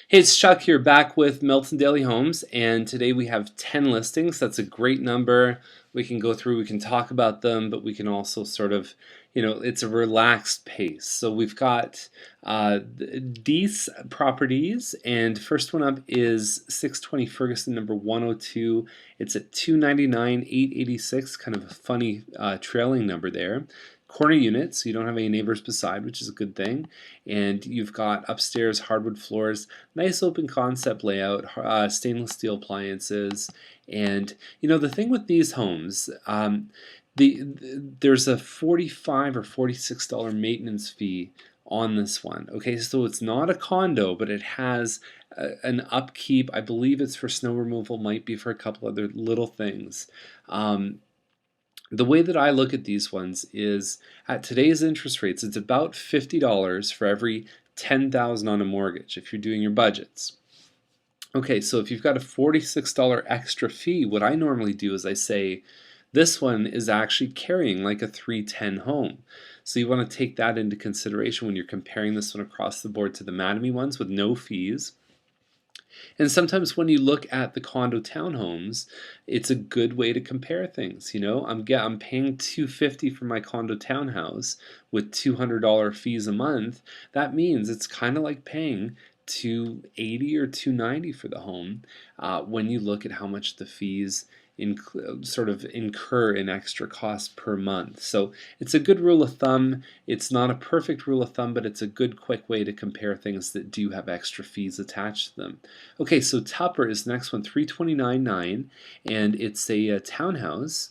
Hey, it's Chuck here back with Milton Daily Homes, and today we have 10 listings. That's a great number. We can go through, we can talk about them, but we can also sort of, it's a relaxed pace. So we've got these properties, and first one up is 620 Ferguson, number 102. It's at 299, 886, kind of a funny trailing number there. Corner unit, so you don't have any neighbors beside, which is a good thing. And you've got upstairs hardwood floors, nice open concept layout, stainless steel appliances. And the thing with these homes, there's a $45 or $46 maintenance fee on this one. Okay, so it's not a condo, but it has an upkeep. I believe it's for snow removal, might be for a couple other little things. The way that I look at these ones is at today's interest rates, it's about $50 for every $10,000 on a mortgage if you're doing your budgets. Okay, so if you've got a $46 extra fee, what I normally do is I say this one is actually carrying like a 310 home. So you want to take that into consideration when you're comparing this one across the board to the Mattamy ones with no fees. And sometimes when you look at the condo townhomes, it's a good way to compare things. I'm paying $250 for my condo townhouse with $200 fees a month. That means it's kind of like paying $280 or $290 for the home when you look at how much the fees sort of incur in extra costs per month. So it's a good rule of thumb. It's not a perfect rule of thumb, but it's a good quick way to compare things that do have extra fees attached to them. Okay, so Tupper is the next one, 329.9, and it's a townhouse,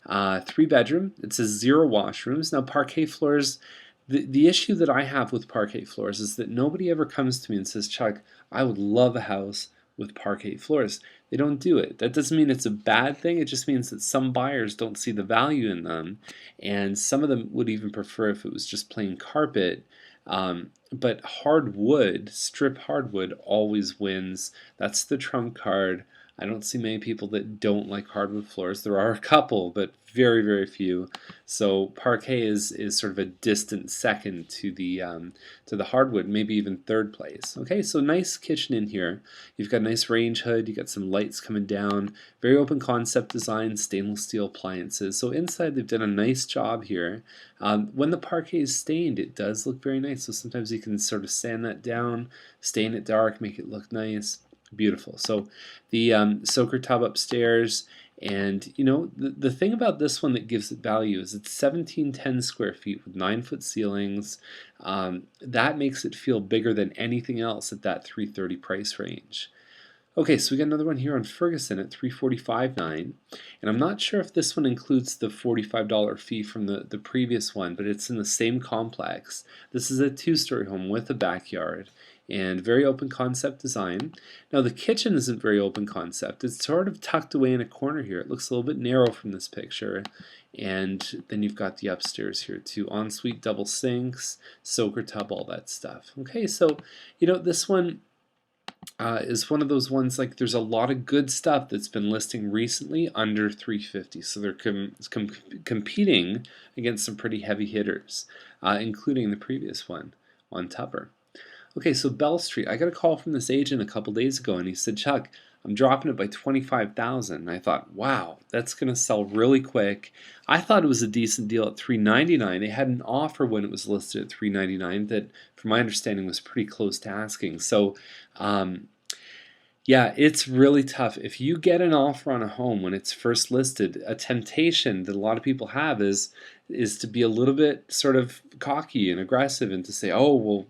3-bedroom. It says 0 washrooms. Now parquet floors. The issue that I have with parquet floors is that nobody ever comes to me and says, Chuck, I would love a house with parquet floors. They don't do it. That doesn't mean it's a bad thing. It just means that some buyers don't see the value in them, and some of them would even prefer if it was just plain carpet. But hardwood, strip hardwood, always wins. That's the trump card. I don't see many people that don't like hardwood floors. There are a couple, but very, very few. So parquet is sort of a distant second to the hardwood, maybe even third place. Okay, so nice kitchen in here. You've got a nice range hood. You got some lights coming down. Very open concept design, stainless steel appliances. So inside they've done a nice job here. When the parquet is stained, it does look very nice. So sometimes you can sort of sand that down, stain it dark, make it look nice. Beautiful. So the soaker tub upstairs, and the thing about this one that gives it value is it's 1710 square feet with 9-foot ceilings. That makes it feel bigger than anything else at that 330 price range. Okay, so we got another one here on Ferguson at 345.9, and I'm not sure if this one includes the $45 fee from the previous one, but it's in the same complex. This is a 2-story home with a backyard and very open concept design. Now the kitchen isn't very open concept. It's sort of tucked away in a corner here. It looks a little bit narrow from this picture. And then you've got the upstairs here too. Ensuite double sinks, soaker tub, all that stuff. Okay, so this one is one of those ones, like there's a lot of good stuff that's been listing recently under 350. So they're competing against some pretty heavy hitters, including the previous one on Tupper. Okay, so Bell Street. I got a call from this agent a couple days ago, and he said, Chuck, I'm dropping it by $25,000. And I thought, wow, that's going to sell really quick. I thought it was a decent deal at $399. They had an offer when it was listed at $399 that, from my understanding, was pretty close to asking. So, yeah, it's really tough. If you get an offer on a home when it's first listed, a temptation that a lot of people have is to be a little bit sort of cocky and aggressive and to say, oh, well,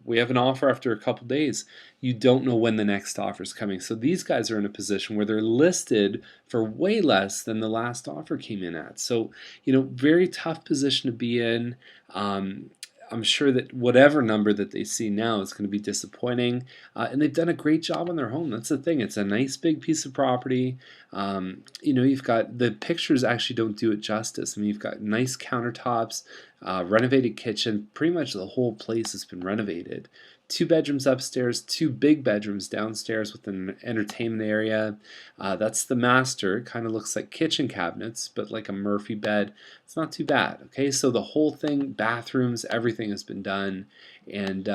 we have an offer after a couple days. You don't know when the next offer is coming. So these guys are in a position where they're listed for way less than the last offer came in at. So, very tough position to be in. I'm sure that whatever number that they see now is going to be disappointing, and they've done a great job on their home. That's the thing. It's a nice big piece of property. You've got the pictures actually don't do it justice. I mean, you've got nice countertops, renovated kitchen. Pretty much the whole place has been renovated. 2 bedrooms upstairs, 2 big bedrooms downstairs with an entertainment area. That's the master. It kind of looks like kitchen cabinets, but like a Murphy bed. It's not too bad. Okay, so the whole thing, bathrooms, everything has been done, and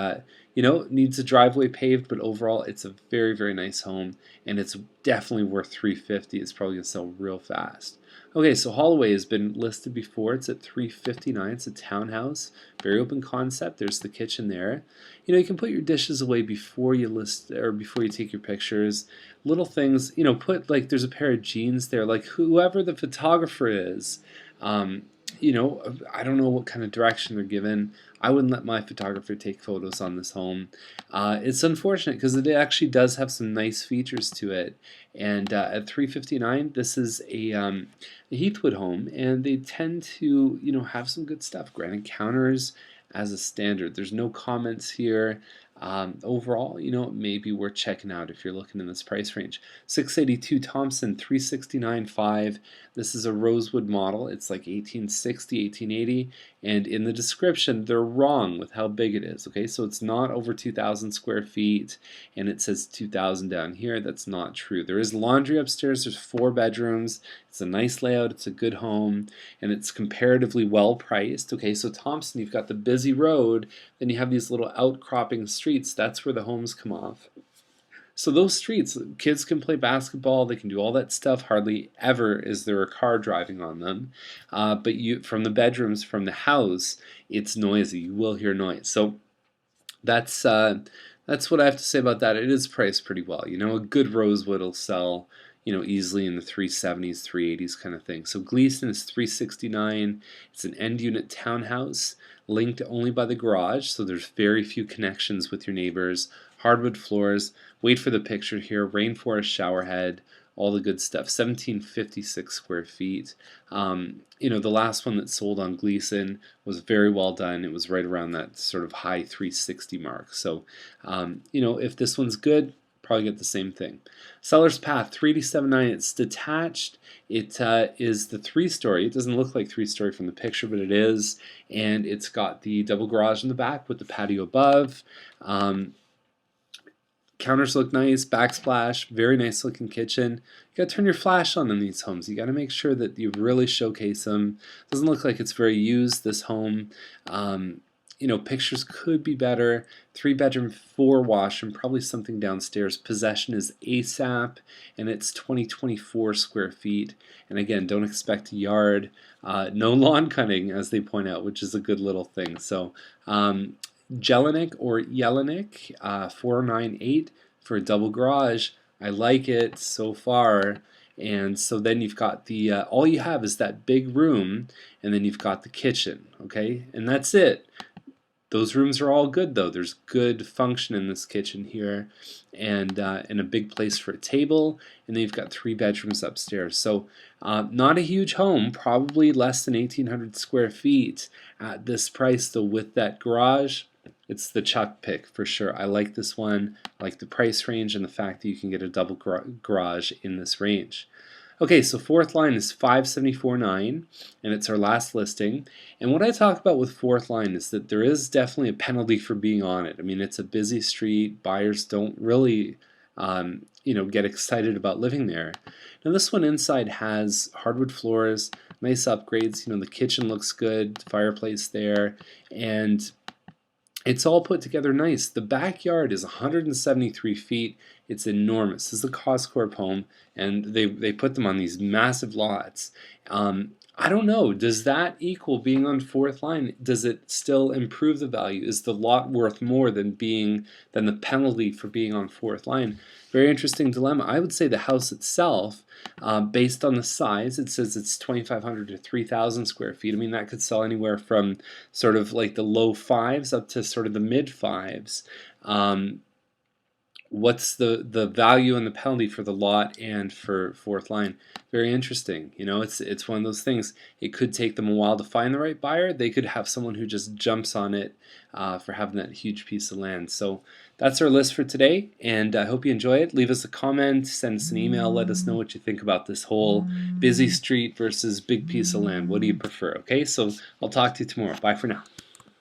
You know, it needs a driveway paved, but overall it's a very, very nice home, and it's definitely worth 350. It's probably gonna sell real fast. Okay, so Holloway has been listed before. It's at 359. It's a townhouse, very open concept. There's the kitchen there. You know, you can put your dishes away before you list or before you take your pictures. Little things, you know, put like there's a pair of jeans there. Like whoever the photographer is, um, you know, I don't know what kind of direction they're given. I wouldn't let my photographer take photos on this home. It's unfortunate because it actually does have some nice features to it. And at 359, this is a Heathwood home, and they tend to, you know, have some good stuff. Granite counters as a standard. There's no comments here. Overall, you know, it may be worth checking out if you're looking in this price range. 682 Thompson, 369.5. This is a Rosewood model. It's like 1860, 1880, and in the description they're wrong with how big it is. Okay, so it's not over 2,000 square feet, and it says 2,000 down here. That's not true. There is laundry upstairs. There's 4 bedrooms. It's a nice layout. It's a good home, and it's comparatively well priced. Okay, so Thompson, you've got the busy road, then you have these little outcropping streets. That's where the homes come off. So those streets, kids can play basketball, they can do all that stuff. Hardly ever is there a car driving on them. But you, from the bedrooms, from the house, it's noisy. You will hear noise. So that's what I have to say about that. It is priced pretty well. You know, a good Rosewood will sell, you know, easily in the 370s, 380s kind of thing. So Gleason is 369. It's an end unit townhouse linked only by the garage, so there's very few connections with your neighbors. Hardwood floors. Wait for the picture here. Rainforest shower head. All the good stuff. 1756 square feet. You know, the last one that sold on Gleason was very well done. It was right around that sort of high 360 mark. So, you know, if this one's good, probably get the same thing. Seller's Path, 379. It's detached. It is the 3-story. It doesn't look like 3-story from the picture, but it is. And it's got the double garage in the back with the patio above. Counters look nice, backsplash, very nice looking kitchen. You gotta turn your flash on in these homes. You gotta make sure that you really showcase them. Doesn't look like it's very used, this home. You know, pictures could be better. 3-bedroom, 4 washroom, probably something downstairs. Possession is ASAP, and it's 2024 square feet. And again, don't expect a yard. No lawn cutting, as they point out, which is a good little thing. So, Jelinek or Jelinek, 498 for a double garage. I like it so far. And so then you've got the, all you have is that big room, and then you've got the kitchen, okay? And that's it. Those rooms are all good though. There's good function in this kitchen here, and a big place for a table, and then you've got 3 bedrooms upstairs. So not a huge home, probably less than 1,800 square feet at this price though. With that garage, it's the Chuck pick for sure. I like this one. I like the price range and the fact that you can get a double garage in this range. Okay, so fourth line is 574.9, and it's our last listing. And what I talk about with fourth line is that there is definitely a penalty for being on it. I mean, it's a busy street. Buyers don't really, you know, get excited about living there. Now, this one inside has hardwood floors, nice upgrades. You know, the kitchen looks good, fireplace there, and it's all put together nice. The backyard is 173 feet. It's enormous. This is a Coscorp home, and they put them on these massive lots. I don't know. Does that equal being on fourth line? Does it still improve the value? Is the lot worth more than the penalty for being on fourth line? Very interesting dilemma. I would say the house itself, based on the size, it says it's 2,500 to 3,000 square feet. I mean, that could sell anywhere from sort of like the low 5s up to sort of the mid 5s. What's the value and the penalty for the lot and for fourth line? Very interesting. You know, it's one of those things. It could take them a while to find the right buyer. They could have someone who just jumps on it for having that huge piece of land. So that's our list for today, and I hope you enjoy it. Leave us a comment, send us an email, let us know what you think about this whole busy street versus big piece of land. What do you prefer? Okay, so I'll talk to you tomorrow. Bye for now.